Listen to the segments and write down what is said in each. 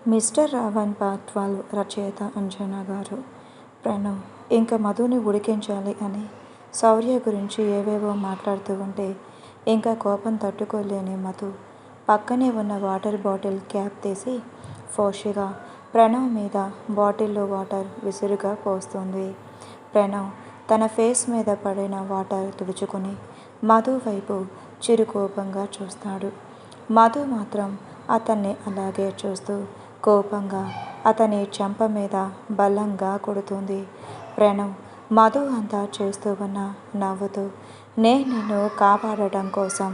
Mister Raavan part 12 రచయిత అంజనా గారు. ప్రణవ్ ఇంకా మధుని ఉడికించాలి అని శౌర్య గురించి ఏవేవో మాట్లాడుతూ ఉంటే ఇంకా కోపం తట్టుకోలేని మధు పక్కనే ఉన్న వాటర్ బాటిల్ క్యాప్ తీసి ఫోర్స్గా ప్రణవ్ మీద బాటిల్లో వాటర్ విసురుగా పోస్తుంది. ప్రణవ్ తన ఫేస్ మీద పడిన వాటర్ తుడుచుకొని మధు వైపు చిరుకోపంగా చూస్తాడు. మధు మాత్రం అతన్ని అలాగే చూస్తూ కోపంగా అతని చెంప మీద బలంగా కొడుతుంది. ప్రణవ్ మధు అంతా చేస్తూ ఉన్న నవ్వుతూ, నేను నిన్ను కాపాడటం కోసం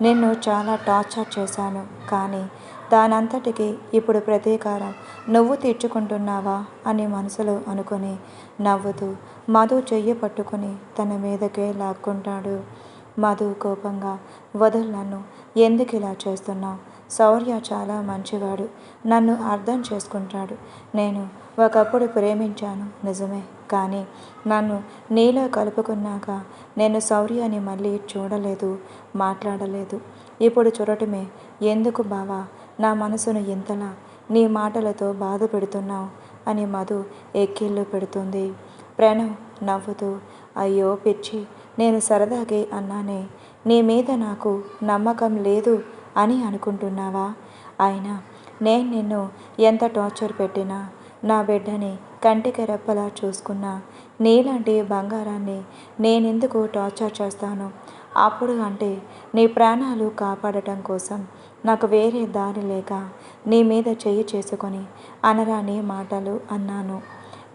నిన్ను చాలా టార్చర్ చేశాను, కానీ దానంతటికీ ఇప్పుడు ప్రతీకారం నువ్వు తీర్చుకుంటున్నావా అని మనసులో అనుకొని నవ్వుతూ మధు చెయ్యి పట్టుకొని తన మీదకే లాక్కుంటాడు. మధు కోపంగా, వదులు నన్ను, ఎందుకు ఇలా చేస్తున్నావు? శౌర్య చాలా మంచివాడు, నన్ను అర్థం చేసుకుంటాడు. నేను ఒకప్పుడు ప్రేమించాను నిజమే, కానీ నన్ను నీలో కలుపుకున్నాక నేను శౌర్యని మళ్ళీ చూడలేదు, మాట్లాడలేదు. ఇప్పుడు చూడటమే ఎందుకు బావా నా మనసును ఇంతలా నీ మాటలతో బాధ పెడుతున్నావు అని మధు ఎక్కిళ్ళు పెడుతుంది. ప్రణవ్ నవ్వుతూ, అయ్యో పిచ్చి, నేను సరదాగే అన్నానే, నీ మీద నాకు నమ్మకం లేదు అని అనుకుంటున్నావా? అయినా నేను నిన్ను ఎంత టార్చర్ పెట్టినా, నా బిడ్డని కంటికి రెప్పలా చూసుకున్నా, నీలాంటి బంగారాన్ని నేనెందుకు టార్చర్ చేస్తాను? అప్పుడు అంటే నీ ప్రాణాలు కాపాడటం కోసం నాకు వేరే దారి లేక నీ మీద చెయ్యి చేసుకొని అనరాని మాటలు అన్నాను.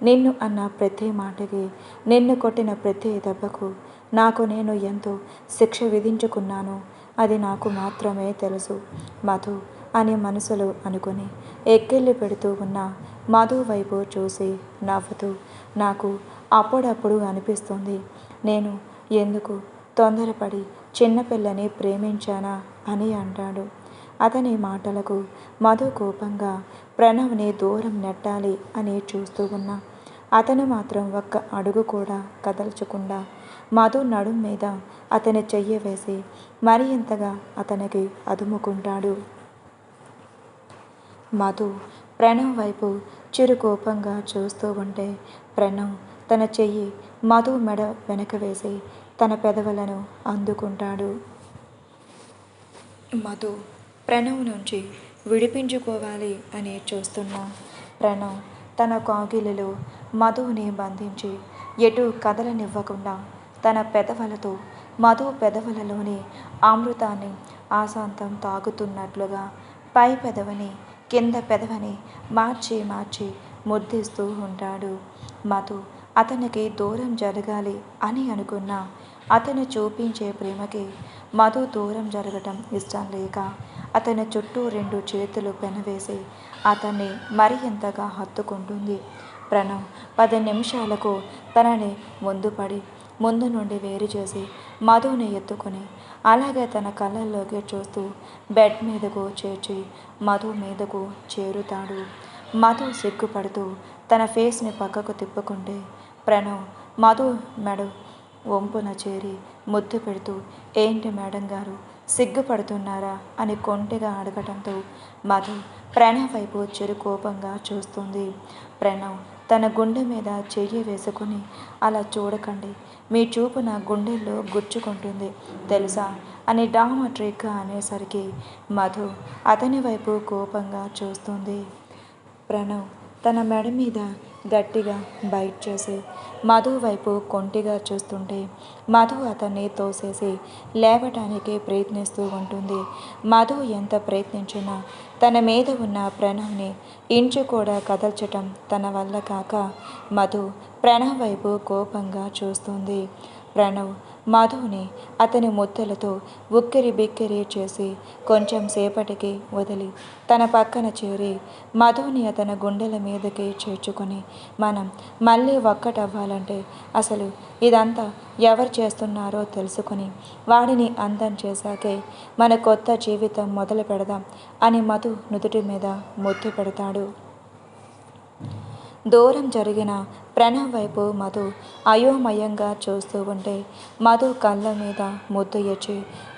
నిన్ను అన్న ప్రతి మాటకి, నిన్ను కొట్టిన ప్రతి దెబ్బకు నాకు నేను ఎంతో శిక్ష విధించుకున్నాను, అది నాకు మాత్రమే తెలుసు మధు అని మనసులో అనుకుని ఎక్కిళ్ళు పెడుతూ ఉన్న మధు వైపు చూసి నవ్వుతూ, నాకు అప్పుడప్పుడు అనిపిస్తుంది నేను ఎందుకు తొందరపడి చిన్నపిల్లని ప్రేమించానా అని అంటాడు. అతని మాటలకు మధు కోపంగా ప్రణవ్ని దూరం నెట్టాలి అని చూస్తూ ఉన్నా అతను మాత్రం ఒక్క అడుగు కూడా కదల్చకుండా మధు నడుం మీద అతని చెయ్యి వేసి మరి ఇంతగా అతనికి అదుముకుంటాడు. మధు ప్రణవ్ వైపు చిరుకోపంగా చూస్తూ ఉంటే ప్రణవ్ తన చెయ్యి మధు మెడ వెనక వేసి తన పెదవులను అందుకుంటాడు. మధు ప్రణవ్ నుంచి విడిపించుకోవాలి అని చూస్తున్న ప్రణవ్ తన కాగిలిలో మధుని బంధించి ఎటు కదలనివ్వకుండా తన పెదవులతో మధు పెదవులలోని అమృతాన్ని ఆశాంతం తాగుతున్నట్లుగా పై పెదవిని కింద పెదవిని మార్చి మార్చి ముద్దిస్తూ ఉంటాడు. మధు అతనికి దూరం జరగాలి అని అనుకున్న అతను చూపించే ప్రేమకి మధు దూరం జరగటం ఇష్టం లేక అతని చుట్టూ రెండు చేతులు పెనవేసి అతన్ని మరి ఎంతగా హత్తుకుంటుంది. ప్రణవ్ 10 నిమిషాలకు తనని ముందు నుండి వేరు చేసి మధుని ఎత్తుకొని అలాగే తన కళ్ళల్లోకి చూస్తూ బెడ్ మీదకు చేర్చి మధు మీదకు చేరుతాడు. మధు సిగ్గుపడుతూ తన ఫేస్ని పక్కకు తిప్పుకుంటే ప్రణవ్ మధు మెడ వంపున చేరి ముద్దు పెడుతూ, ఏంటి మేడం గారు సిగ్గుపడుతున్నారా అని కొంటెగా అడగటంతో మధు ప్రణవ్ వైపు చిరుకోపంగా చూస్తుంది. ప్రణవ్ తన గుండె మీద చెయ్యి వేసుకుని, అలా చూడకండి, మీ చూపు నా గుండెల్లో గుచ్చుకుంటుంది తెలుసా అని డామట్రిక్గా అనేసరికి మధు అతని వైపు కోపంగా చూస్తుంది. ప్రణవ్ తన మెడ మీద గట్టిగా బైట్ చేసి మధు వైపు కొంటిగా చూస్తుంటే మధు అతన్ని తోసేసి లేవటానికి ప్రయత్నిస్తూ ఉంటుంది. మధు ఎంత ప్రయత్నించినా తన మీద ఉన్న ప్రణవ్ని ఇంచు కూడా కదల్చటం తన వల్ల కాక మధు ప్రణవ్ వైపు కోపంగా చూస్తుంది. ప్రణవ్ మధుని అతని ముద్దలతో ఉక్కిరి బిక్కిరి చేసి కొంచెం సేపటికి వదిలి తన పక్కన చేరి మధుని అతని గుండెల మీదకి చేర్చుకొని, మనం మళ్ళీ ఒక్కటవ్వాలంటే అసలు ఇదంతా ఎవరు చేస్తున్నారో తెలుసుకొని వాడిని అంతం చేశాకే మన కొత్త జీవితం మొదలు పెడదాం అని మధు నుదుటి మీద ముద్దు పెడతాడు. దూరం జరిగిన ప్రణవ్ వైపు మధు అయోమయంగా చూస్తూ ఉంటే మధు కళ్ళ మీద ముద్దు ఇచ్చి,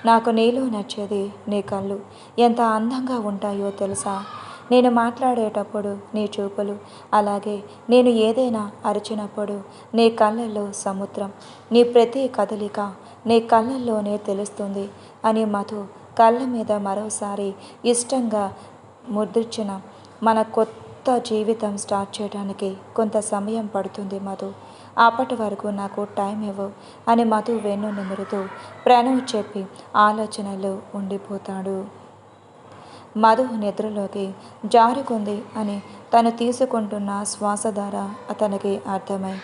నాకు నీలో నచ్చేది నీ కళ్ళు ఎంత అందంగా ఉంటాయో తెలుసా, నేను మాట్లాడేటప్పుడు నీ చూపులు, అలాగే నేను ఏదైనా అరిచినప్పుడు నీ కళ్ళల్లో సముద్రం, నీ ప్రతి కదలిక నీ కళ్ళల్లోనే తెలుస్తుంది అని మధు కళ్ళ మీద మరోసారి ఇష్టంగా ముద్రించిన మన కొత్త జీవితం స్టార్ట్ చేయడానికి కొంత సమయం పడుతుంది మధు. అప్పటి వరకు నాకు టైం ఇవ్వు అని మధు వెన్ను నిమురుతూ ప్రణవ్ చెప్పి ఆలోచనలో ఉండిపోతాడు. మధు నిద్రలోకి జారుకుంది అని తను తీసుకుంటున్న శ్వాస ద్వారా అతనికి అర్థమై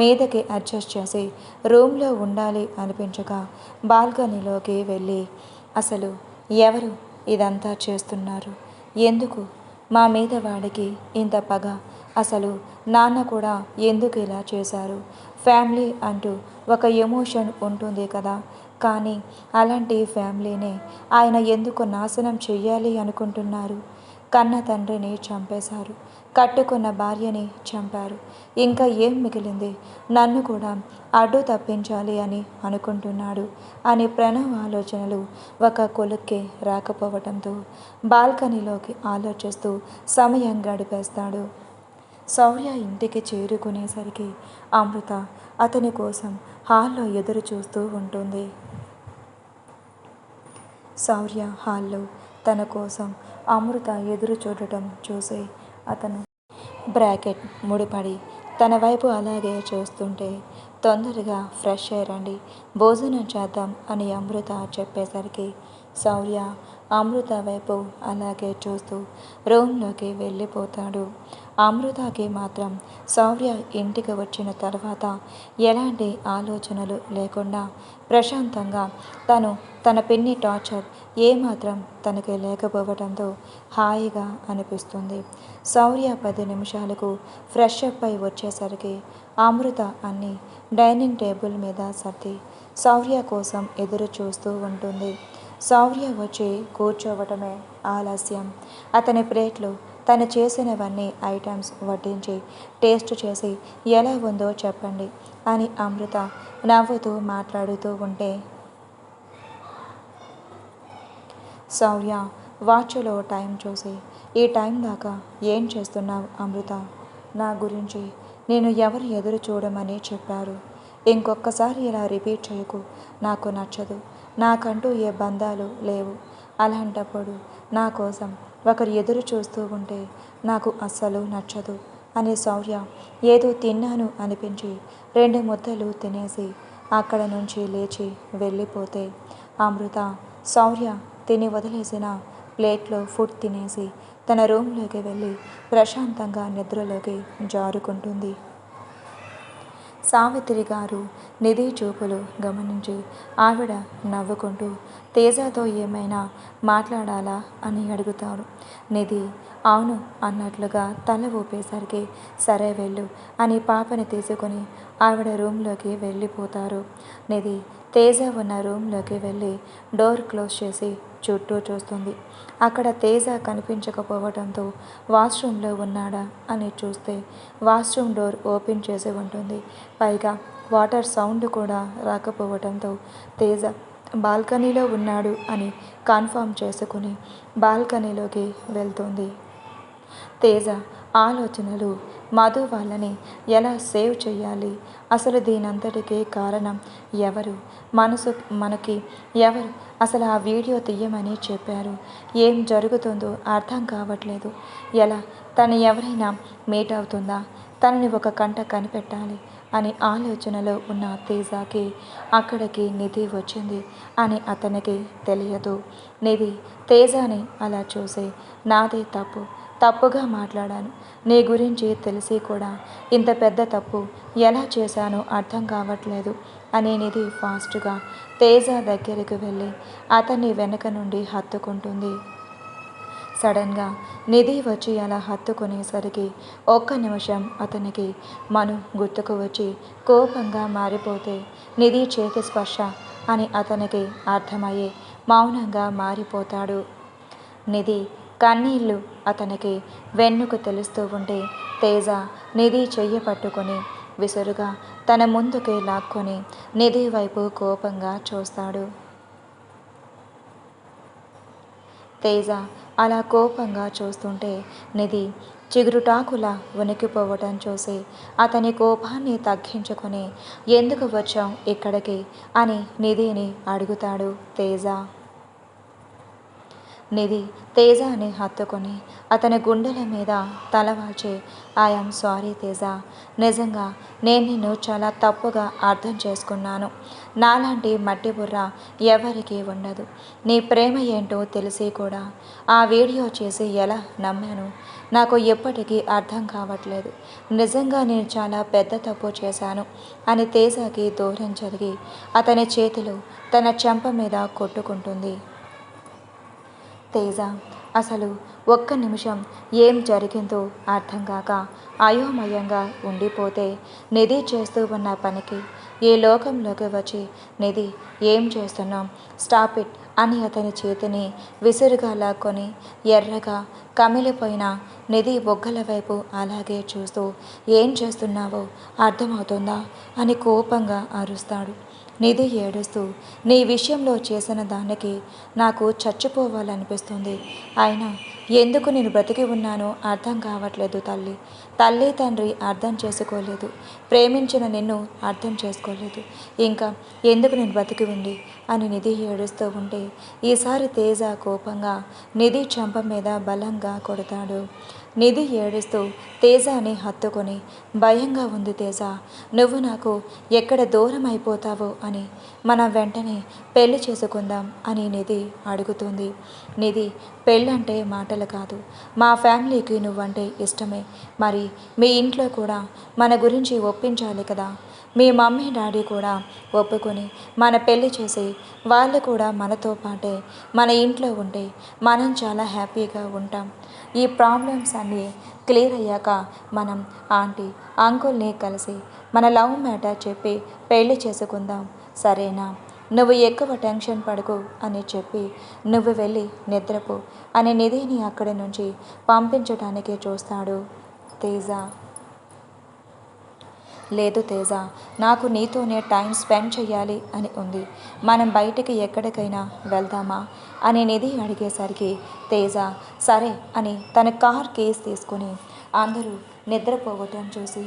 మీదకి అడ్జస్ట్ చేసి రూమ్లో ఉండాలి అనిపించగా బాల్కనీలోకి వెళ్ళి అసలు ఎవరు ఇదంతా చేస్తున్నారు, ఎందుకు మా మీద వాడికి ఇంత పగ, అసలు నాన్న కూడా ఎందుకు ఇలా చేశారు, ఫ్యామిలీ అంటూ ఒక ఎమోషన్ ఉంటుంది కదా, కానీ అలాంటి ఫ్యామిలీనే ఆయన ఎందుకు నాశనం చెయ్యాలి అనుకుంటున్నారు. కన్న తండ్రిని చంపేశారు, కట్టుకున్న భార్యని చంపారు, ఇంకా ఏం మిగిలింది, నన్ను కూడా అడ్డు తప్పించాలి అని అనుకుంటున్నాడు అని ప్రణవ్ ఆలోచనలు ఒక కొలుక్కే రాకపోవడంతో బాల్కనీలోకి ఆలోచిస్తూ సమయం గడిపేస్తాడు. శౌర్య ఇంటికి చేరుకునేసరికి అమృత అతని కోసం హాల్లో ఎదురు చూస్తూ ఉంటుంది. శౌర్య హాల్లో తన కోసం అమృత ఎదురు చూడటం చూసి అతను బ్రాకెట్ ముడిపడి తన వైపు అలాగే చూస్తుంటే తొందరగా ఫ్రెష్ అయ్యండి, భోజనం చేద్దాం అని అమృత చెప్పేసరికి శౌర్య అమృత వైపు అలాగే చూస్తూ రూమ్లోకి వెళ్ళిపోతాడు. అమృతకి మాత్రం శౌర్య ఇంటికి వచ్చిన తర్వాత ఎలాంటి ఆలోచనలు లేకుండా ప్రశాంతంగా తన పిన్ని టార్చర్ ఏమాత్రం తనకి లేకపోవడంతో హాయిగా అనిపిస్తుంది. శౌర్య 10 నిమిషాలకు ఫ్రెష్ అప్ అయి వచ్చేసరికి అమృత అన్ని డైనింగ్ టేబుల్ మీద సర్ది శౌర్య కోసం ఎదురు చూస్తూ ఉంటుంది. శౌర్య వచ్చి కూర్చోవటమే ఆలస్యం. అతని ప్లేట్లో తను చేసినవన్నీ ఐటమ్స్ వడ్డించి టేస్ట్ చేసి ఎలా ఉందో చెప్పండి అని అమృత నవ్వుతూ మాట్లాడుతూ ఉంటే శౌర్య వాచ్లో టైం చూసి ఈ టైం దాకా ఏం చేస్తున్నావు అమృత, నా గురించి నేను ఎవరు ఎదురు చూడమని చెప్పారు, ఇంకొకసారి ఇలా రిపీట్ చేయకు, నాకు నచ్చదు, నాకంటూ ఏ బంధాలు లేవు, అలాంటప్పుడు నా కోసం ఒకరు ఎదురు చూస్తూ ఉంటే నాకు అస్సలు నచ్చదు అని శౌర్య ఏదో తిన్నాను అనిపించి 2 ముద్దలు తినేసి అక్కడ నుంచి లేచి వెళ్ళిపోతే అమృత శౌర్య తిని వదిలేసిన ప్లేట్లో ఫుడ్ తినేసి తన రూమ్లోకి వెళ్ళి ప్రశాంతంగా నిద్రలోకి జారుకుంటుంది. సావిత్రి గారు నిధి చూపులు గమనించి ఆవిడ నవ్వుకుంటూ తేజతో ఏమైనా మాట్లాడాలా అని అడుగుతారు. నిధి అవును అన్నట్లుగా తల ఊపేసరికి సరే వెళ్ళు అని పాపని తీసుకొని ఆవిడ రూమ్లోకి వెళ్ళిపోతారు. నిధి తేజ ఉన్న రూమ్లోకి వెళ్ళి డోర్ క్లోజ్ చేసి చుట్టూ చూస్తుంది. అక్కడ తేజ కనిపించకపోవడంతో వాష్రూమ్లో ఉన్నాడా అని చూస్తే వాష్రూమ్ డోర్ ఓపెన్ చేసి ఉంటుంది. పైగా వాటర్ సౌండ్ కూడా రాకపోవడంతో తేజ బాల్కనీలో ఉన్నాడు అని కన్ఫర్మ్ చేసుకుని బాల్కనీలోకి వెళ్తుంది. తేజ ఆలోచనలు మధు వాళ్ళని ఎలా సేవ్ చేయాలి, అసలు దీనంతటికీ కారణం ఎవరు, మనకి ఎవరు అసలు ఆ వీడియో తీయమని చెప్పారు, ఏం జరుగుతుందో అర్థం కావట్లేదు, ఎలా తను ఎవరైనా మీట్ అవుతుందా, తనని ఒక కంట కనిపెట్టాలి అని ఆలోచనలో ఉన్న తేజకి అక్కడికి నిధి వచ్చింది అని అతనికి తెలియదు. నిధి తేజని అలా చూసి నాదే తప్పుగా మాట్లాడాను, నీ గురించి తెలిసి కూడా ఇంత పెద్ద తప్పు ఎలా చేశానో అర్థం కావట్లేదు అని నిధి ఫాస్ట్గా తేజ దగ్గరికి వెళ్ళి అతన్ని వెనక నుండి హత్తుకుంటుంది. సడన్గా నిధి వచ్చి అలా హత్తుకునేసరికి ఒక్క నిమిషం అతనికి మను గుర్తుకు వచ్చి కోపంగా మారిపోతే నిధి చేతి స్పర్శ అని అతనికి అర్థమయ్యే మౌనంగా మారిపోతాడు. నిధి కన్నీళ్ళు అతనికి వెన్నుకు తెలుస్తూ ఉంటే తేజ నిధి చెయ్యి పట్టుకొని విసురుగా తన ముందుకే లాక్కొని నిధి వైపు కోపంగా చూస్తాడు. తేజ అలా కోపంగా చూస్తుంటే నిధి చిగురుటాకులా వణికిపోవటం చూసి అతని కోపాన్ని తగ్గించుకొని ఎందుకు వచ్చాం ఇక్కడికి అని నిధిని అడుగుతాడు తేజ. నిధి తేజని హత్తుకొని అతని గుండెల మీద తలవాల్చి ఐఎమ్ సారీ తేజ, నిజంగా నేను నిన్ను చాలా తప్పుగా అర్థం చేసుకున్నాను. నాలాంటి మట్టి బుర్ర ఎవరికీ ఉండదు. నీ ప్రేమ ఏంటో తెలిసి కూడా ఆ వీడియో చేసి ఎలా నమ్మాను నాకు ఎప్పటికీ అర్థం కావట్లేదు. నిజంగా నేను చాలా పెద్ద తప్పు చేశాను అని తేజకి దూరం జరిగి అతని చేతులు తన చెంప మీద కొట్టుకుంటుంది. తేజ అసలు ఒక్క నిమిషం ఏం జరిగిందో అర్థం కాక అయోమయంగా ఉండిపోతే నిధి చేస్తూ ఉన్న పనికి ఈ లోకంలోకి వచ్చి నిధి ఏం చేస్తున్నాం, స్టాప్ ఇట్ అని అతని చేతిని విసురుగా లాక్కొని ఎర్రగా కమిలిపోయిన నిధి బొగ్గల వైపు అలాగే చూస్తూ ఏం చేస్తున్నావో అర్థమవుతుందా అని కోపంగా అరుస్తాడు. నిధి ఏడుస్తూ నీ విషయంలో చేసిన దానికి నాకు చచ్చిపోవాలనిపిస్తుంది. అయినా ఎందుకు నేను బ్రతికి ఉన్నానో అర్థం కావట్లేదు తల్లి. తల్లి తండ్రి అర్థం చేసుకోలేదు, ప్రేమించిన నిన్ను అర్థం చేసుకోలేదు, ఇంకా ఎందుకు నేను బ్రతికి ఉంది అని నిధి ఏడుస్తూ ఉంటే ఈసారి తేజ కోపంగా నిధి చెంప మీద బలంగా కొడతాడు. నిధి ఏడుస్తూ తేజని హత్తుకొని భయంగా ఉంది తేజ, నువ్వు నాకు ఎక్కడ దూరం అయిపోతావో అని మనం వెంటనే పెళ్లి చేసుకుందాం అని నిధి అడుగుతుంది. నిధి పెళ్ళంటే మాటలు కాదు, మా ఫ్యామిలీకి నువ్వంటే ఇష్టమే, మరి మీ ఇంట్లో కూడా మన గురించి ఒప్పించాలి కదా. మీ మమ్మీ డాడీ కూడా ఒప్పుకొని మన పెళ్లి చేసి వాళ్ళు కూడా మనతో పాటే మన ఇంట్లో ఉంటే మనం చాలా హ్యాపీగా ఉంటాం. ఈ ప్రాబ్లమ్స్ అన్నీ క్లియర్ అయ్యాక మనం ఆంటీ అంకుల్ని కలిసి మన లవ్ మ్యాటర్ చెప్పి పెళ్లి చేసుకుందాం, సరేనా? నువ్వు ఎక్కువ టెన్షన్ పడకు అని చెప్పి నువ్వు వెళ్ళి నిద్రపో అని నిధిని అక్కడి నుంచి పంపించడానికి చూస్తాడు తేజ. లేదు తేజ, నాకు నీతోనే టైం స్పెండ్ చేయాలి అని ఉంది, మనం బయటికి ఎక్కడికైనా వెళ్దామా అని నిధి అడిగేసరికి తేజ సరే అని తన కార్ కేస్ తీసుకుని అందరూ నిద్రపోవటం చూసి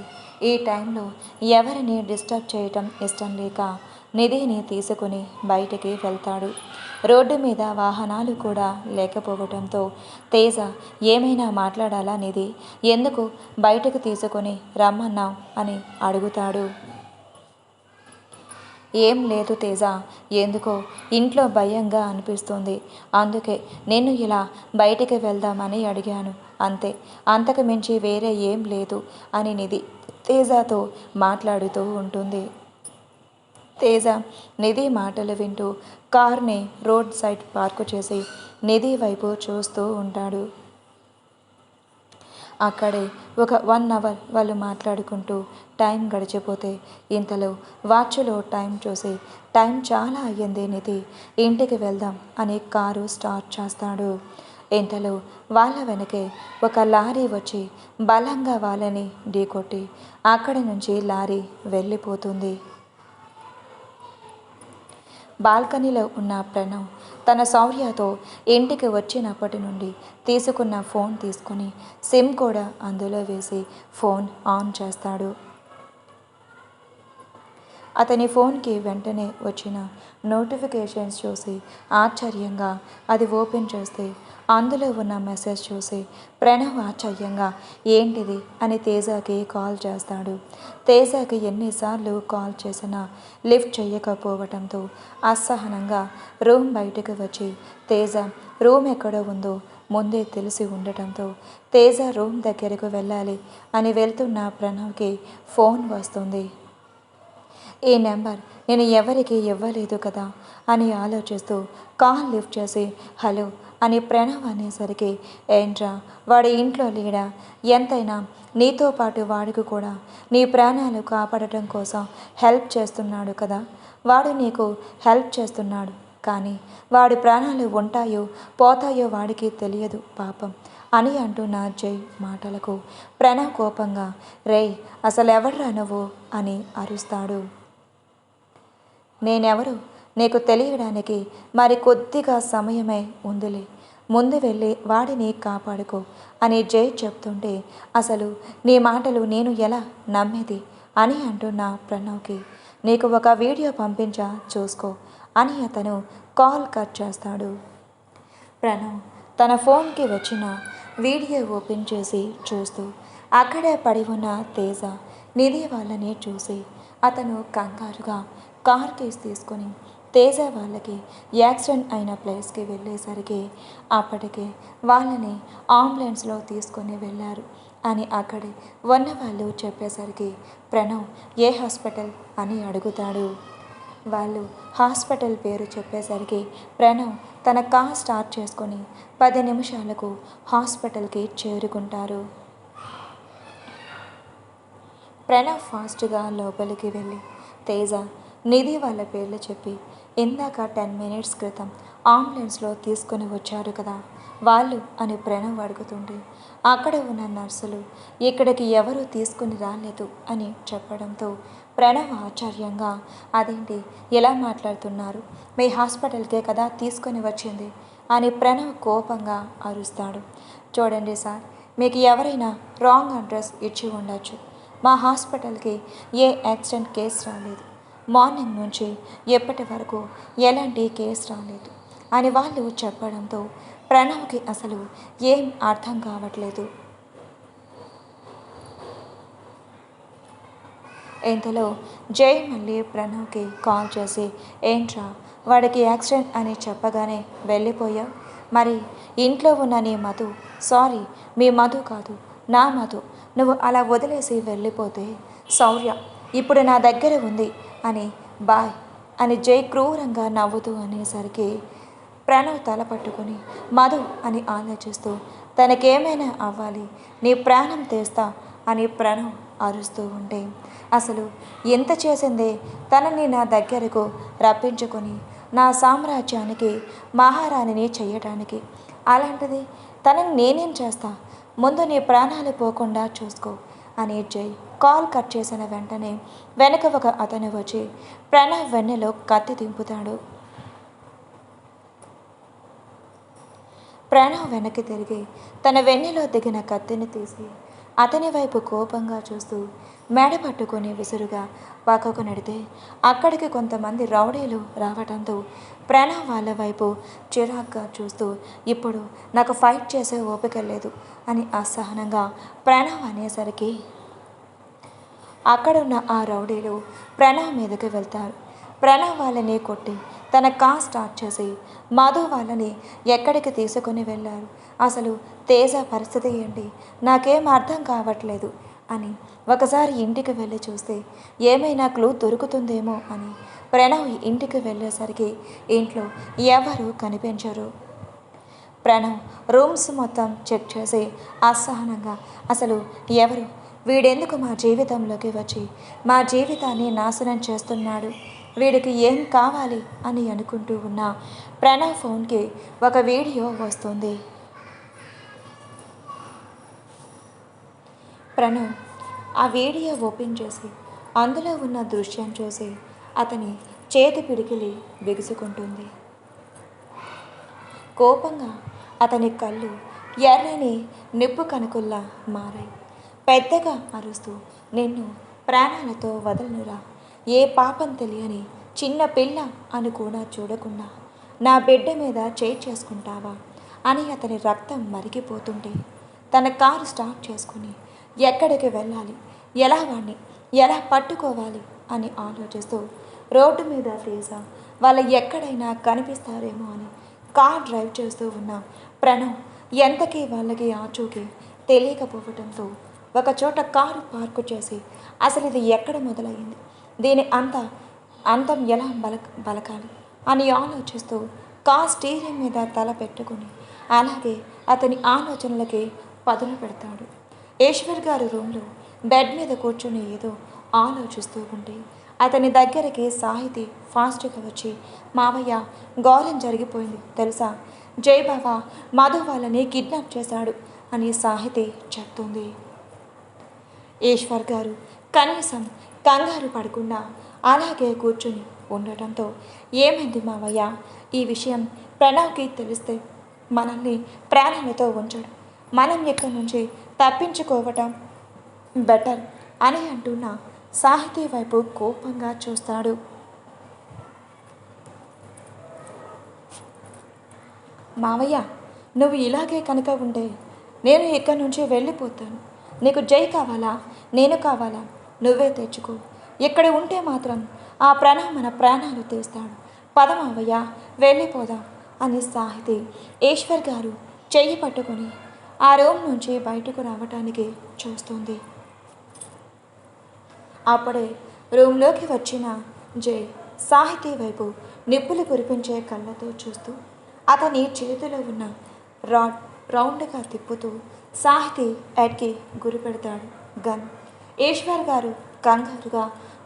ఈ టైంలో ఎవరిని డిస్టర్బ్ చేయటం ఇష్టం లేక నిధిని తీసుకుని బయటికి వెళ్తాడు. రోడ్డు మీద వాహనాలు కూడా లేకపోవడంతో తేజ ఏమైనా మాట్లాడాలా నిధి, ఎందుకు బయటకు తీసుకొని రమ్మన్నావు అని అడుగుతాడు. ఏం లేదు తేజ, ఎందుకో ఇంట్లో భయంగా అనిపిస్తుంది, అందుకే నేను ఇలా బయటికి వెళ్దామని అడిగాను అంతే, అంతకు మించి వేరే ఏం లేదు అని నిధి తేజతో మాట్లాడుతూ ఉంటుంది. తేజ నిధి మాటలు వింటూ కార్ని రోడ్ సైడ్ పార్కు చేసి నిధి వైపు చూస్తూ ఉంటాడు. అక్కడే ఒక 1 అవర్ వాళ్ళు మాట్లాడుకుంటూ టైం గడిచిపోతే ఇంతలో వాచ్లో టైం చూసి టైం చాలా అయ్యింది నిధి, ఇంటికి వెళ్దాం అని కారు స్టార్ట్ చేస్తాడు. ఇంతలో వాళ్ళ వెనకే ఒక లారీ వచ్చి బలంగా వాళ్ళని ఢీకొట్టి అక్కడి నుంచి లారీ వెళ్ళిపోతుంది. బాల్కనీలో ఉన్న ప్రణవ్ తన శౌర్యతో ఇంటికి వచ్చినప్పటి నుండి తీసుకున్న ఫోన్ తీసుకొని సిమ్ కూడా అందులో వేసి ఫోన్ ఆన్ చేస్తాడు. అతని ఫోన్కి వెంటనే వచ్చిన నోటిఫికేషన్స్ చూసి ఆశ్చర్యంగా అది ఓపెన్ చేస్తే అందులో ఉన్న మెసేజ్ చూసి ప్రణవ్ ఆశ్చర్యంగా ఏంటిది అని తేజకి కాల్ చేస్తాడు. తేజకి ఎన్నిసార్లు కాల్ చేసినా లిఫ్ట్ చేయకపోవడంతో అసహనంగా రూమ్ బయటకు వచ్చి తేజ రూమ్ ఎక్కడ ఉందో ముందే తెలిసి ఉండటంతో తేజ రూమ్ దగ్గరకు వెళ్ళాలి అని వెళ్తున్న ప్రణవ్కి ఫోన్ వస్తుంది. ఈ నెంబర్ నేను ఎవరికి ఇవ్వలేదు కదా అని ఆలోచిస్తూ కాల్ లిఫ్ట్ చేసి హలో అని ప్రణవ్ అనేసరికి ఏంట్రా వాడి ఇంట్లో లేడా, ఎంతైనా నీతో పాటు వాడికి కూడా నీ ప్రాణాలు కాపాడటం కోసం హెల్ప్ చేస్తున్నాడు కదా, వాడు నీకు హెల్ప్ చేస్తున్నాడు కానీ వాడి ప్రాణాలు ఉంటాయో పోతాయో వాడికి తెలియదు పాపం అని అంటున్న జై మాటలకు ప్రణవ్ కోపంగా రేయ్ అసలు ఎవడ్రా నువ్వు అని అరుస్తాడు. నేనెవరు నీకు తెలియడానికి మరి కొద్దిగా సమయమే ఉందిలే ముందు వెళ్ళి వాడిని కాపాడుకో అని జై చెప్తుంటే అసలు నీ మాటలు నేను ఎలా నమ్మేది అని అంటున్న ప్రణవ్కి నీకు ఒక వీడియో పంపించా చూసుకో అని అతను కాల్ కట్ చేస్తాడు. ప్రణవ్ తన ఫోన్కి వచ్చిన వీడియో ఓపెన్ చేసి చూస్తూ అక్కడే పడి ఉన్న తేజ నిధి వాళ్ళని చూసి అతను కంగారుగా కార్ కేస్ తీసుకొని తేజ వాళ్ళకి యాక్సిడెంట్ అయిన ప్లేస్కి వెళ్ళేసరికి అప్పటికే వాళ్ళని అంబులెన్స్లో తీసుకొని వెళ్ళారు అని అక్కడే ఉన్న వాళ్ళు చెప్పేసరికి ప్రణవ్ ఏ హాస్పిటల్ అని అడుగుతాడు. వాళ్ళు హాస్పిటల్ పేరు చెప్పేసరికి ప్రణవ్ తన కార్ స్టార్ట్ చేసుకొని 10 నిమిషాలకు హాస్పిటల్కి చేరుకుంటారు. ప్రణవ్ ఫాస్ట్గా లోపలికి వెళ్ళి తేజ నిధి వాళ్ళ పేర్లు చెప్పి ఇందాక 10 మినిట్స్ క్రితం అంబులెన్స్లో తీసుకొని వచ్చారు కదా వాళ్ళు అని ప్రణవ్ అడుగుతుంటే అక్కడ ఉన్న నర్సులు ఇక్కడికి ఎవరూ తీసుకుని రాలేదు అని చెప్పడంతో ప్రణవ్ ఆశ్చర్యంగా అదేంటి ఎలా మాట్లాడుతున్నారు, మీ హాస్పిటల్కే కదా తీసుకొని వచ్చింది అని ప్రణవ్ కోపంగా అరుస్తాడు. చూడండి సార్, మీకు ఎవరైనా రాంగ్ అడ్రస్ ఇచ్చి ఉండొచ్చు. మా హాస్పిటల్కి ఏ యాక్సిడెంట్ కేసు రాలేదు, మార్నింగ్ నుంచి ఎప్పటి వరకు ఎలాంటి కేసు రాలేదు అని వాళ్ళు చెప్పడంతో ప్రణవ్కి అసలు ఏం అర్థం కావట్లేదు. ఇంతలో జై మళ్ళీ ప్రణవ్కి కాల్ చేసి ఏంట్రా వాడికి యాక్సిడెంట్ అని చెప్పగానే వెళ్ళిపోయావు, మరి ఇంట్లో ఉన్న నీ మధు, సారీ మీ మధు కాదు నా మధు, నువ్వు అలా వదిలేసి వెళ్ళిపోతే శౌర్య ఇప్పుడు నా దగ్గర ఉంది అని బాయ్ అని జై క్రూరంగా నవ్వుతూ అనేసరికి ప్రణవ్ తల పట్టుకొని మధు అని ఆలోచిస్తూ తనకేమైనా అవ్వాలి నీ ప్రాణం తీస్తా అని ప్రణవ్ అరుస్తూ ఉంటే అసలు ఎంత చేసిందే తనని నా దగ్గరకు రప్పించుకొని నా సామ్రాజ్యానికి మహారాణిని చెయ్యటానికి, అలాంటిది తనని నేనేం చేస్తా, ముందు నీ ప్రాణాలు పోకుండా చూసుకో అని జై కాల్ కట్ చేసిన వెంటనే వెనక ఒక అతను వచ్చి ప్రణవ్ వెన్నెలో కత్తి దింపుతాడు. ప్రణవ్ వెనక్కి తిరిగి తన వెన్నెలో దిగిన కత్తిని తీసి అతని వైపు కోపంగా చూస్తూ మెడ పట్టుకొని విసురుగా పక్కకు నెడితే అక్కడికి కొంతమంది రౌడీలు రావడంతో ప్రణవ్ వాళ్ళ వైపు చిరాగ్గా చూస్తూ ఇప్పుడు నాకు ఫైట్ చేసే ఓపిక లేదు అని అసహనంగా ప్రణవ్ అనేసరికి అక్కడున్న ఆ రౌడీలు ప్రణవ్ మీదకి వెళ్తారు. ప్రణవ్ వాళ్ళని కొట్టి తన కార్ స్టార్ట్ చేసి మధు వాళ్ళని ఎక్కడికి తీసుకొని వెళ్ళారు, అసలు తేజ పరిస్థితి ఏంటి నాకేం అర్థం కావట్లేదు అని ఒకసారి ఇంటికి వెళ్ళి చూస్తే ఏమైనా క్లూ దొరుకుతుందేమో అని ప్రణవ్ ఇంటికి వెళ్ళేసరికి ఇంట్లో ఎవరు కనిపించరు. ప్రణవ్ రూమ్స్ మొత్తం చెక్ చేసి అసహనంగా అసలు ఎవరు వీడెందుకు మా జీవితంలోకి వచ్చి మా జీవితాన్ని నాశనం చేస్తున్నాడు, వీడికి ఏం కావాలి అని అనుకుంటూ ఉన్న ప్రణవ్ ఫోన్కి ఒక వీడియో వస్తుంది. ప్రణవ్ ఆ వీడియో ఓపెన్ చేసి అందులో ఉన్న దృశ్యం చూసి అతని చేతి పిడికిలి బిగుసుకుంటుంది. కోపంగా అతని కళ్ళు ఎర్రని నిప్పు కణకుల్లా మారాయి. పెద్దగా అరుస్తూ నిన్ను ప్రాణాలతో వదలనురా, ఏ పాపం తెలియని చిన్న పిల్ల అని కూడా చూడకుండా నా బిడ్డ మీద చేయి చేసుకుంటావా అని అతని రక్తం మరిగిపోతుంటే తన కారు స్టార్ట్ చేసుకుని ఎక్కడికి వెళ్ళాలి, ఎలా వాడిని ఎలా పట్టుకోవాలి అని ఆలోచిస్తూ రోడ్డు మీద తేజ వాళ్ళ ఎక్కడైనా కనిపిస్తారేమో అని కార్ డ్రైవ్ చేస్తూ ఉన్న ప్రణవ్ ఎంతకీ వాళ్ళకి ఆచూకీ తెలియకపోవడంతో ఒక చోట కారు పార్కు చేసి అసలు ఇది ఎక్కడ మొదలైంది, దీని అంతం ఎలా బలకాలి అని ఆలోచిస్తూ కార్ స్టీరింగ్ మీద తల పెట్టుకుని అలాగే అతని ఆలోచనలకి పదును పెడతాడు. ఈశ్వర్ గారి రూమ్లో బెడ్ మీద కూర్చొని ఏదో ఆలోచిస్తూ ఉంటే అతని దగ్గరికి సాహితి ఫాస్ట్గా వచ్చి మావయ్య ఘోరం జరిగిపోయింది తెలుసా, జయబాబా మధు వాళ్ళని కిడ్నాప్ చేశాడు అని సాహితి చెప్తుంది. ఈశ్వర్ గారు కనీసం కంగారు పడకుండా అలాగే కూర్చుని ఉండటంతో ఏమైంది మావయ్య, ఈ విషయం ప్రణవ్కి తెలిస్తే మనల్ని ప్రాణాలతో ఉంచడు. మనం ఇక్కడి నుంచి తప్పించుకోవటం బెటర్ అని అంటున్న సాహితీ వైపు కోపంగా చూస్తాడు. మావయ్య, నువ్వు ఇలాగే కనుక ఉంటే నేను ఇక్కడి నుంచి వెళ్ళిపోతాను. నీకు జై కావాలా, నేను కావాలా, నువ్వే తెచ్చుకో. ఇక్కడ ఉంటే మాత్రం ఆ ప్రణవ్ మన ప్రాణాలు తీస్తాడు. పద మావయ్య, వెళ్ళిపోదాం అని సాహితీ ఈశ్వర్ గారు చెయ్యి పట్టుకొని ఆ రూమ్ నుంచి బయటకు రావటానికి చూస్తుంది. అప్పుడే రూమ్లోకి వచ్చిన జై సాహితీ వైపు నిప్పులు కురిపించే కళ్ళతో చూస్తూ అతని చేతిలో ఉన్న రాడ్ రౌండ్గా తిప్పుతూ సాహితీ హెడ్కి గురి పెడతాడు గన్. ఈశ్వర్ గారు కంగారుగా,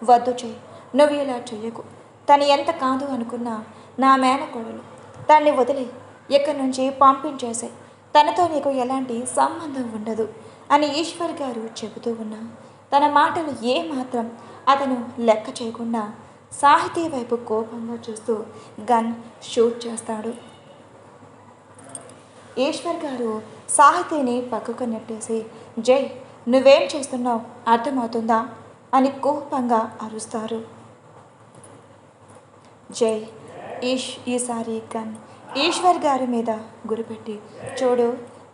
వద్దు జై, నువ్వు ఇలా చెయ్యకు. తను ఎంత కాదు అనుకున్నా నా మేనకోడలు. తన్ని వదిలి ఇక్కడి నుంచి పంపించేసే, తనతో నీకు ఎలాంటి సంబంధం ఉండదు అని ఈశ్వర్ గారు చెబుతూ ఉన్నా తన మాటలు ఏమాత్రం అతను లెక్క చేయకుండా సాహితీ వైపు కోపంగా చూస్తూ గన్ షూట్ చేస్తాడు. ఈశ్వర్ గారు సాహితీని పక్కకు నెట్టేసి, జై, నువ్వేం చేస్తున్నావు అర్థమవుతుందా అని కోపంగా అరుస్తారు. జై ఈసారి గన్ ఈశ్వర్ గారి మీద గురిపెట్టి, చూడు,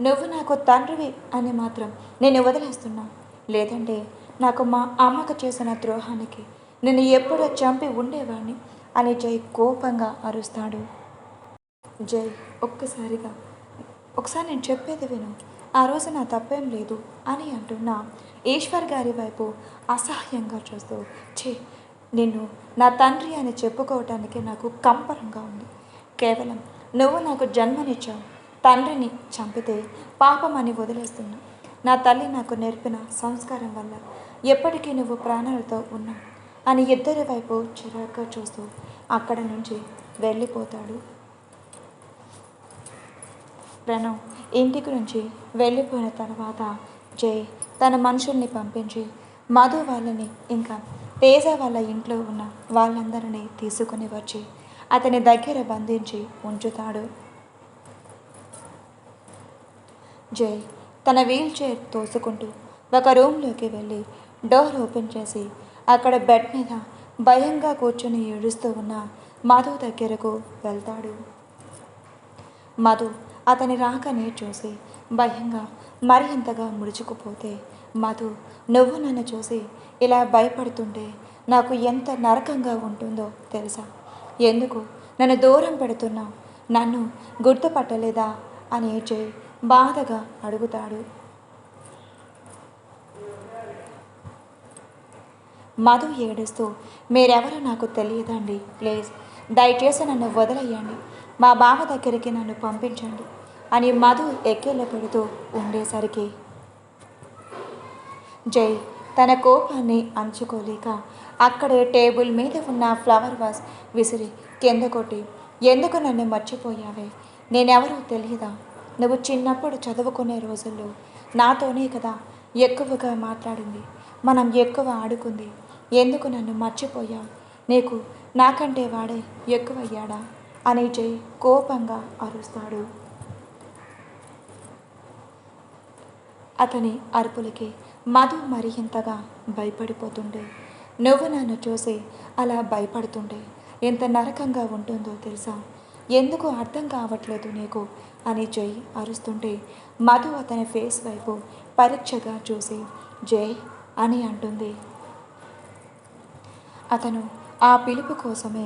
నువ్వు నాకు తండ్రివి అని మాత్రం నేను వదిలేస్తున్నా, లేదంటే నాకు మా అమ్మకు చేసిన ద్రోహానికి నేను ఎప్పుడో చంపి ఉండేవాడిని అని జై కోపంగా అరుస్తాడు. జై ఒకసారి నేను చెప్పేది విను. ఆ రోజు నా తప్పేం లేదు అని అంటున్న ఈశ్వర్ గారి వైపు అసహ్యంగా చూస్తూ, ఛీ, నిన్ను నా తండ్రి అని చెప్పుకోవటానికి నాకు కంపరంగా ఉంది. కేవలం నువ్వు నాకు జన్మనిచ్చావు. తండ్రిని చంపితే పాపం అని వదిలేస్తున్నా. నా తల్లి నాకు నేర్పిన సంస్కారం వల్ల ఎప్పటికీ నువ్వు ప్రాణాలతో ఉన్నావు అని ఇద్దరి వైపు చిరాగ్గా చూస్తూ అక్కడ నుంచి వెళ్ళిపోతాడు. ప్రణవ్ ఇంటికి నుంచి వెళ్ళిపోయిన తర్వాత జై తన మనుషుల్ని పంపించి మధు వాళ్ళని ఇంకా తేజ వాళ్ళ ఇంట్లో ఉన్న వాళ్ళందరినీ తీసుకుని వచ్చి అతని దగ్గర బంధించి ఉంచుతాడు. జై తన వీల్ చైర్ తోసుకుంటూ ఒక రూమ్లోకి వెళ్ళి డోర్ ఓపెన్ చేసి అక్కడ బెడ్ మీద భయంగా కూర్చొని ఏడుస్తూ ఉన్న మధు దగ్గరకు వెళ్తాడు. మధు అతని రాకని చూసి భయంగా మరింతగా ముడుచుకుపోతే, మధు, నువ్వు నన్ను చూసి ఇలా భయపడుతుంటే నాకు ఎంత నరకంగా ఉంటుందో తెలుసా? ఎందుకు నన్ను దూరం పెడుతున్నావు? నన్ను గుర్తుపట్టలేదా అని జై బాధగా అడుగుతాడు. మధు ఏడుస్తూ, మీరెవరో నాకు తెలియదండి, ప్లీజ్ దయచేసి నన్ను వదిలేయండి, మా బావ దగ్గరికి నన్ను పంపించండి అని మధు ఎక్కేళ్ళ పెడుతూ ఉండేసరికి జై తన కోపాన్ని అంచుకోలేక అక్కడే టేబుల్ మీద ఉన్న ఫ్లవర్ వాస్ విసిరి కింద కొట్టి, ఎందుకు నన్ను మర్చిపోయావే? నేనెవరో తెలియదా? నువ్వు చిన్నప్పుడు చదువుకునే రోజుల్లో నాతోనే కదా ఎక్కువగా మాట్లాడింది, మనం ఎక్కువ ఆడుకుంది. ఎందుకు నన్ను మర్చిపోయావు? నీకు నాకంటే వాడే ఎక్కువయ్యాడా అని జై కోపంగా అరుస్తాడు. అతని అరుపులకి మధు మరి ఇంతగా భయపడిపోతుండే, నువ్వు నన్ను చూసి అలా భయపడుతుండే ఎంత నరకంగా ఉంటుందో తెలుసా? ఎందుకు అర్థం కావట్లేదు నీకు అని జై అరుస్తుంటే మధు అతని ఫేస్ వైపు పరీక్షగా చూసి జై అని అంటుంది. అతను ఆ పిలుపు కోసమే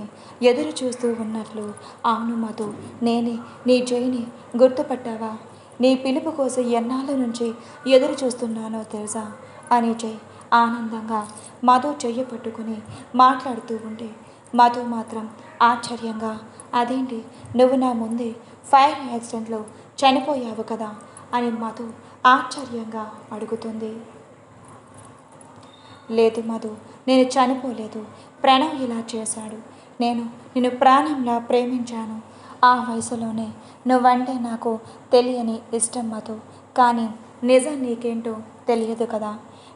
ఎదురు చూస్తూ ఉన్నట్లు, అవును మధు, నేనే నీ జైని, గుర్తుపట్టావా? నీ పిలుపు కోసం ఎన్నాళ్ళ నుంచి ఎదురు చూస్తున్నానో తెలుసా అని జై ఆనందంగా మధు చెయ్యి పట్టుకుని మాట్లాడుతూ ఉంటే మధు మాత్రం ఆశ్చర్యంగా, అదేంటి, నువ్వు నా ముందే ఫైర్ యాక్సిడెంట్లో చనిపోయావు కదా అని మధు ఆశ్చర్యంగా అడుగుతుంది. లేదు మధు, నేను చనిపోలేదు. ప్రణవ్ ఇలా చేశాడు. నిన్ను ప్రాణంలా ప్రేమించాను. ఆ వయసులోనే నువ్వంటే నాకు తెలియని ఇష్టం మధు. కానీ నిజం నీకేంటో తెలియదు కదా.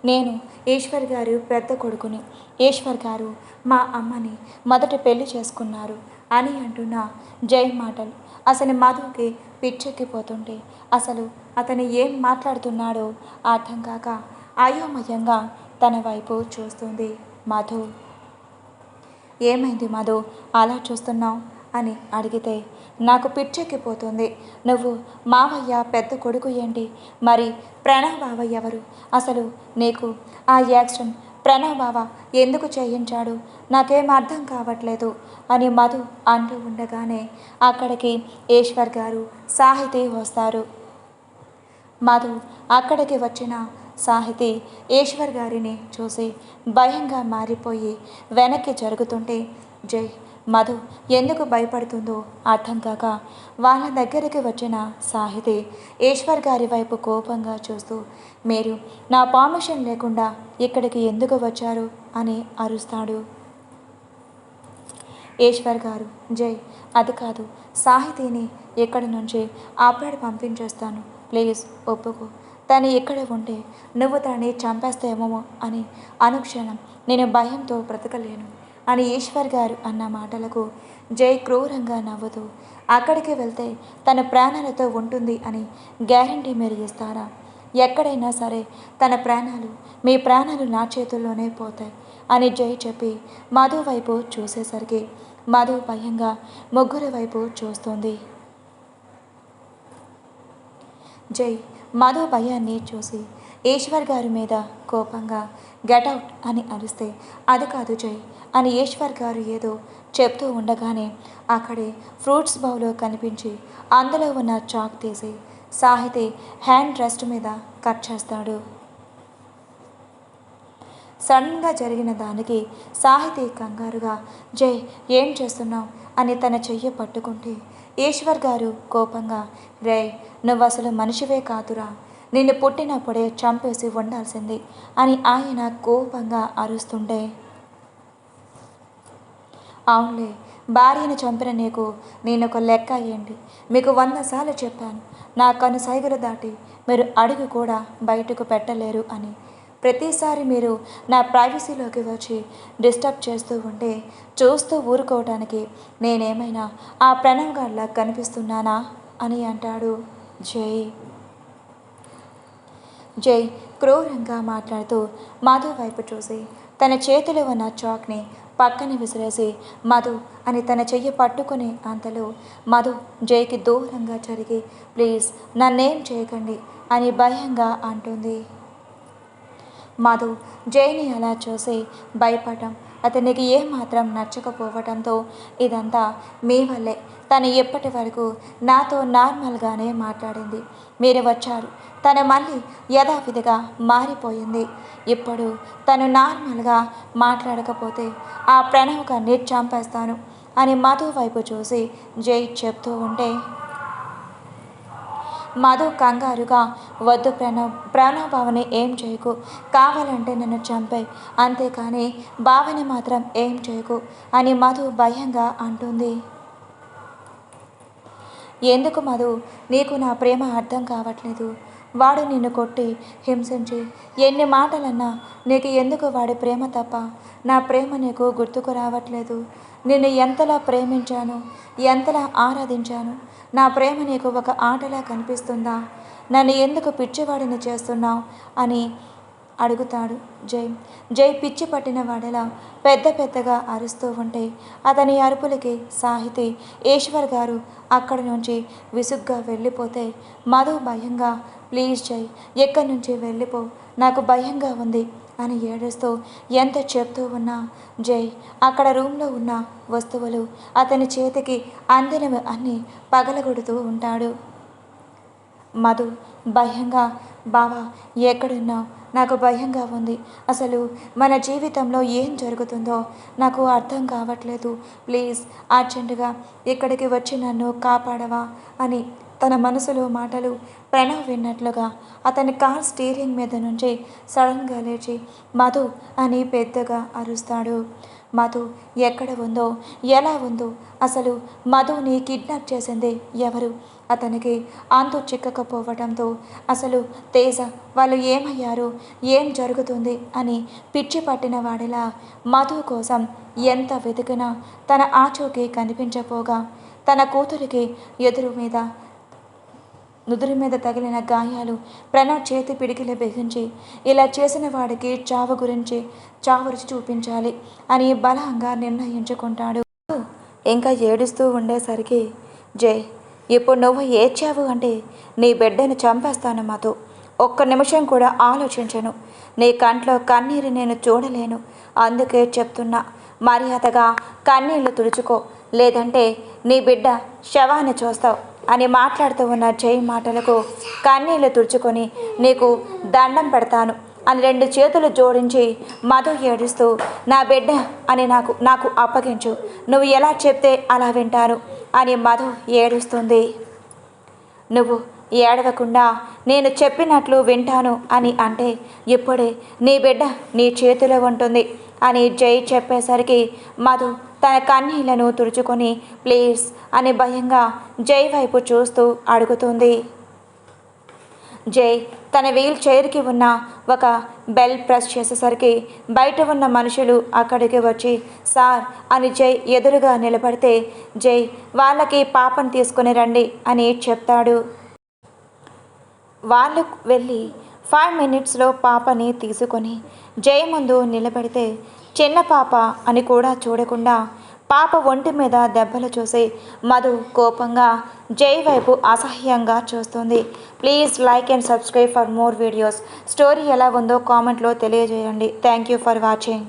నేను ఈశ్వర్ గారు పెద్ద కొడుకుని. ఈశ్వర్ గారు మా అమ్మని మొదట పెళ్లి చేసుకున్నారు అని అంటున్న జై మాటలు అసలు మధుకి పిచ్చెక్కిపోతుంటే అసలు అతను ఏం మాట్లాడుతున్నాడో అర్థం కాక అయోమయంగా తన వైపు చూస్తుంది మధు. ఏమైంది మధు, అలా చూస్తున్నావు అని అడిగితే, నాకు పిచ్చెక్కిపోతుంది. నువ్వు మావయ్య పెద్ద కొడుకు ఏంటి? మరి ప్రణవ్ బావ ఎవరు? అసలు నీకు ఆ యాక్సిడెంట్ ప్రణవ్ బావ ఎందుకు చేయించాడు? నాకేం అర్థం కావట్లేదు అని మధు అంటూ ఉండగానే అక్కడికి ఈశ్వర్ గారు, సాహితీ వస్తారు. మధు అక్కడికి వచ్చిన సాహితీ ఈశ్వర్ గారిని చూసి భయంగా మారిపోయి వెనక్కి జరుగుతుంటే జై మధు ఎందుకు భయపడుతుందో అర్థం కాక వాళ్ళ దగ్గరికి వచ్చిన సాహితీ ఈశ్వర్ గారి వైపు కోపంగా చూస్తూ, మీరు నా పర్మిషన్ లేకుండా ఇక్కడికి ఎందుకు వచ్చారు అని అరుస్తాడు. ఈశ్వర్ గారు, జై అది కాదు, సాహితీని ఇక్కడి నుంచి అప్పుడే పంపించేస్తాను, ప్లీజ్ ఒప్పుకో. తను ఇక్కడ ఉంటే నువ్వు తనని చంపేస్తాయేమో అని అనుక్షణం నేను భయంతో బ్రతకలేను అని ఈశ్వర్ గారు అన్న మాటలకు జై క్రూరంగా నవ్వుతూ, అక్కడికి వెళ్తే తన ప్రాణాలతో ఉంటుంది అని గ్యారంటీ మీరు ఇస్తారా? ఎక్కడైనా సరే తన ప్రాణాలు, మీ ప్రాణాలు నా చేతుల్లోనే పోతాయి అని జై చెప్పి మధు వైపు చూసేసరికి మధు భయంగా ముగ్గురి వైపు చూస్తుంది. జై మధు భయాన్ని చూసి ఈశ్వర్ గారి మీద కోపంగా గెటౌట్ అని అరిస్తే, అది కాదు జై అని ఈశ్వర్ గారు ఏదో చెప్తూ ఉండగానే అక్కడే ఫ్రూట్స్ బౌల్లో కనిపించి అందులో ఉన్న చాక్ తీసి సాహితీ హ్యాండ్ రెస్ట్ మీద కట్ చేస్తాడు. సడన్గా జరిగిన దానికి సాహితీ కంగారుగా, జై ఏం చేస్తున్నావు అని తన చెయ్యి పట్టుకుంటే ఈశ్వర్ గారు కోపంగా, రే నువ్వు అసలు మనిషివే కాదురా, నిన్ను పుట్టినప్పుడే చంపేసి ఉండాల్సింది అని ఆయన కోపంగా అరుస్తుంటే, అవునులే భార్యను చంపిన నీకు నేను ఒక లెక్క ఏంటి? మీకు 100 సార్లు చెప్పాను, నా కను సైగలు దాటి మీరు అడుగు కూడా బయటకు పెట్టలేరు అని. ప్రతిసారి మీరు నా ప్రైవసీలోకి వచ్చి డిస్టర్బ్ చేస్తూ ఉంటే చూస్తూ ఊరుకోవటానికి నేనేమైనా ఆ ప్రణవ్ గాడ్లా కనిపిస్తున్నానా అని అంటాడు జై. జై క్రూరంగా మాట్లాడుతూ మధు వైపు చూసి తన చేతిలో ఉన్న చాక్ని పక్కన విసిరేసి మధు అని తన చెయ్యి పట్టుకునే అంతలో మధు జైకి దూరంగా జరిగి, ప్లీజ్ నన్నేం చేయకండి అని భయంగా అంటుంది. మధు జైని అలా చూసి భయపడటం అతనికి ఏమాత్రం నచ్చకపోవటంతో, ఇదంతా మీ వల్లే, తను ఎప్పటి వరకు నాతో నార్మల్గానే మాట్లాడింది, మీరు వచ్చారు, తను మళ్ళీ యథావిధిగా మారిపోయింది. ఇప్పుడు తను నార్మల్గా మాట్లాడకపోతే ఆ ప్రణవ్ గారిని చంపేస్తాను అని మధు వైపు చూసి జై చెప్తూ ఉంటే మధు కంగారుగా, వద్దు ప్రణవ్ బావని ఏం చేయకు, కావాలంటే నన్ను చంపే, అంతేకాని బావని మాత్రం ఏం చేయకు అని మధు భయంగా అంటుంది. ఎందుకు మధు, నీకు నా ప్రేమ అర్థం కావట్లేదు? వాడు నిన్ను కొట్టి హింసించి ఎన్ని మాటలన్నా నీకు ఎందుకు వాడి ప్రేమ తప్ప నా ప్రేమ నీకు గుర్తుకు రావట్లేదు? నిన్ను ఎంతలా ప్రేమించాను, ఎంతలా ఆరాధించాను, నా ప్రేమ నీకు ఒక ఆటలా కనిపిస్తుందా? నన్ను ఎందుకు పిచ్చివాడిని చేస్తున్నావు అని అడుగుతాడు జై. జై పిచ్చి పట్టిన వాడేలా పెద్ద పెద్దగా అరుస్తూ ఉంటే అతని అరుపులకి సాహితీ ఈశ్వర్ గారు అక్కడి నుంచి విసుగ్గా వెళ్ళిపోతే మధు భయంగా, ప్లీజ్ జై ఎక్కడి నుంచి వెళ్ళిపో, నాకు భయంగా ఉంది అని ఏడుస్తూ ఎంత చెప్తూ ఉన్నా జై అక్కడ రూమ్లో ఉన్న వస్తువులు అతని చేతికి అందినవి అన్నీ పగలగొడుతూ ఉంటాడు. మధు భయంగా, బావా ఎక్కడున్నావు, నాకు భయంగా ఉంది, అసలు మన జీవితంలో ఏం జరుగుతుందో నాకు అర్థం కావట్లేదు, ప్లీజ్ అర్జెంటుగా ఇక్కడికి వచ్చి నన్ను కాపాడవా అని తన మనసులో మాటలు ప్రణవ్ విన్నట్లుగా అతని కార్ స్టీరింగ్ మీద నుంచి సడన్గా లేచి మధు అని పెద్దగా అరుస్తాడు. మధు ఎక్కడ ఉందో, ఎలా ఉందో, అసలు మధుని కిడ్నాప్ చేసింది ఎవరు? అతనికి అంతు చిక్కకపోవడంతో అసలు తేజ వాళ్ళు ఏమయ్యారు, ఏం జరుగుతుంది అని పిచ్చి పట్టిన వాడిలా మధు కోసం ఎంత వెతికినా తన ఆచూకీ కనిపించపోగా తన కూతురికి నుదురు మీద తగిలిన గాయాలు ప్రణవ్ చేతి పిడికిలు బిగించి ఇలా చేసిన వాడికి చావు రుచి చూపించాలి అని బలంగా నిర్ణయించుకుంటాడు. ఇంకా ఏడుస్తూ ఉండేసరికి జై, ఇప్పుడు నువ్వు ఏడ్చావు అంటే నీ బిడ్డను చంపేస్తాను మధు. ఒక్క నిమిషం కూడా ఆలోచించను. నీ కంట్లో కన్నీరు నేను చూడలేను. అందుకే చెప్తున్నా, మర్యాదగా కన్నీళ్లు తుడుచుకో, లేదంటే నీ బిడ్డ శవాన్ని చూస్తావు అని మాట్లాడుతూ ఉన్న జై మాటలకు కన్నీళ్లు తుడుచుకొని నీకు దండం పెడతాను అని 2 చేతులు జోడించి మధు ఏడుస్తూ నా బిడ్డ అని నాకు అప్పగించు, నువ్వు ఎలా చెప్తే అలా వింటాను అని మధు ఏడుస్తుంది. నువ్వు ఏడవకుండా నేను చెప్పినట్లు వింటాను అని అంటే ఇప్పుడే నీ బిడ్డ నీ చేతిలో ఉంటుంది అని జై చెప్పేసరికి మధు తన కన్నీళ్లను తుడుచుకొని ప్లీజ్ అని భయంగా జై వైపు చూస్తూ అడుగుతుంది. జై తన వీల్ చైర్కి ఉన్న ఒక బెల్ ప్రెస్ చేసేసరికి బయట ఉన్న మనుషులు అక్కడికి వచ్చి సార్ అని జై ఎదురుగా నిలబడితే జై వాళ్ళకి పాపను తీసుకుని రండి అని చెప్తాడు. వాళ్ళు వెళ్ళి 5 మినిట్స్లో పాపని తీసుకొని జై ముందు నిలబడితే చిన్న పాప అని కూడా చూడకుండా పాప ఒంటి మీద దెబ్బలు చూసి మధు కోపంగా జై వైపు అసహ్యంగా చూస్తుంది. Please like and subscribe for more videos. Story ఎలా ఉందో కామెంట్లో తెలియజేయండి. Thank you for watching.